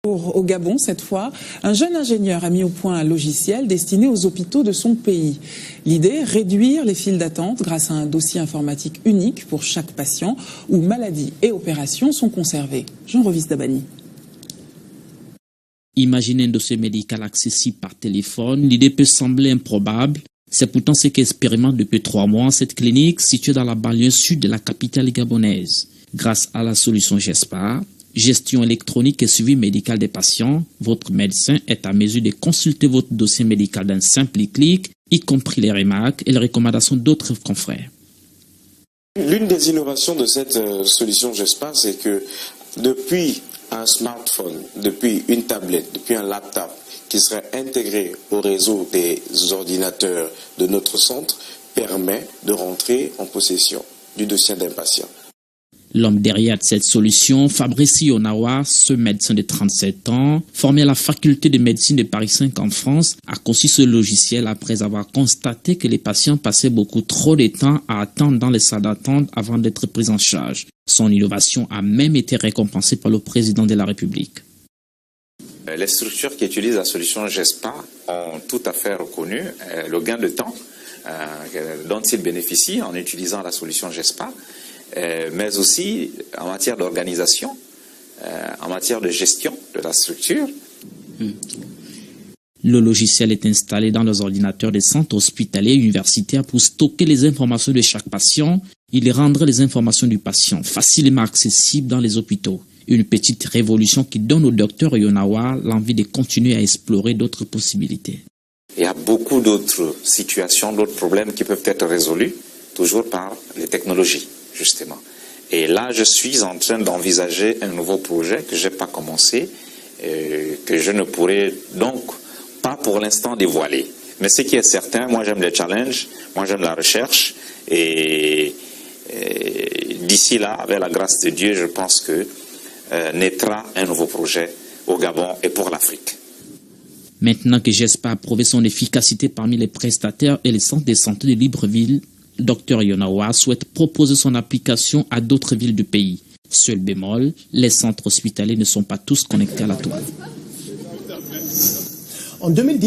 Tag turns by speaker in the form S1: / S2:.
S1: Au Gabon, cette fois, un jeune ingénieur a mis au point un logiciel destiné aux hôpitaux de son pays. L'idée, réduire les files d'attente grâce à un dossier informatique unique pour chaque patient où maladies et opérations sont conservées. Jean-Rovis Dabani.
S2: Imaginer un dossier médical accessible par téléphone, l'idée peut sembler improbable. C'est pourtant ce qu'expérimente depuis 3 mois cette clinique située dans la banlieue sud de la capitale gabonaise. Grâce à la solution GESPA, gestion électronique et suivi médical des patients, votre médecin est à mesure de consulter votre dossier médical d'un simple clic, y compris les remarques et les recommandations d'autres confrères.
S3: L'une des innovations de cette solution GESPA, c'est que depuis un smartphone, depuis une tablette, depuis un laptop qui serait intégré au réseau des ordinateurs de notre centre, permet de rentrer en possession du dossier d'un patient.
S2: L'homme derrière cette solution, Fabrice Yonawa, ce médecin de 37 ans, formé à la faculté de médecine de Paris 5 en France, a conçu ce logiciel après avoir constaté que les patients passaient beaucoup trop de temps à attendre dans les salles d'attente avant d'être pris en charge. Son innovation a même été récompensée par le président de la République.
S4: Les structures qui utilisent la solution GESPA ont tout à fait reconnu le gain de temps dont ils bénéficient en utilisant la solution GESPA. Mais aussi en matière d'organisation, en matière de gestion de la structure.
S2: Le logiciel est installé dans les ordinateurs des centres hospitaliers et universitaires pour stocker les informations de chaque patient. Il rendrait les informations du patient facilement accessibles dans les hôpitaux. Une petite révolution qui donne au docteur Yonawa l'envie de continuer à explorer d'autres possibilités.
S4: Il y a beaucoup d'autres situations, d'autres problèmes qui peuvent être résolus, toujours par les technologies. Justement. Et là, je suis en train d'envisager un nouveau projet que je n'ai pas commencé, que je ne pourrai donc pas pour l'instant dévoiler. Mais ce qui est certain, moi j'aime les challenges, moi j'aime la recherche, et d'ici là, avec la grâce de Dieu, je pense que naîtra un nouveau projet au Gabon et pour l'Afrique.
S2: Maintenant que GESPA a prouvé son efficacité parmi les prestataires et les centres de santé de Libreville, Dr Yonawa souhaite proposer son application à d'autres villes du pays. Seul bémol, les centres hospitaliers ne sont pas tous connectés à la tour.
S5: En 2010,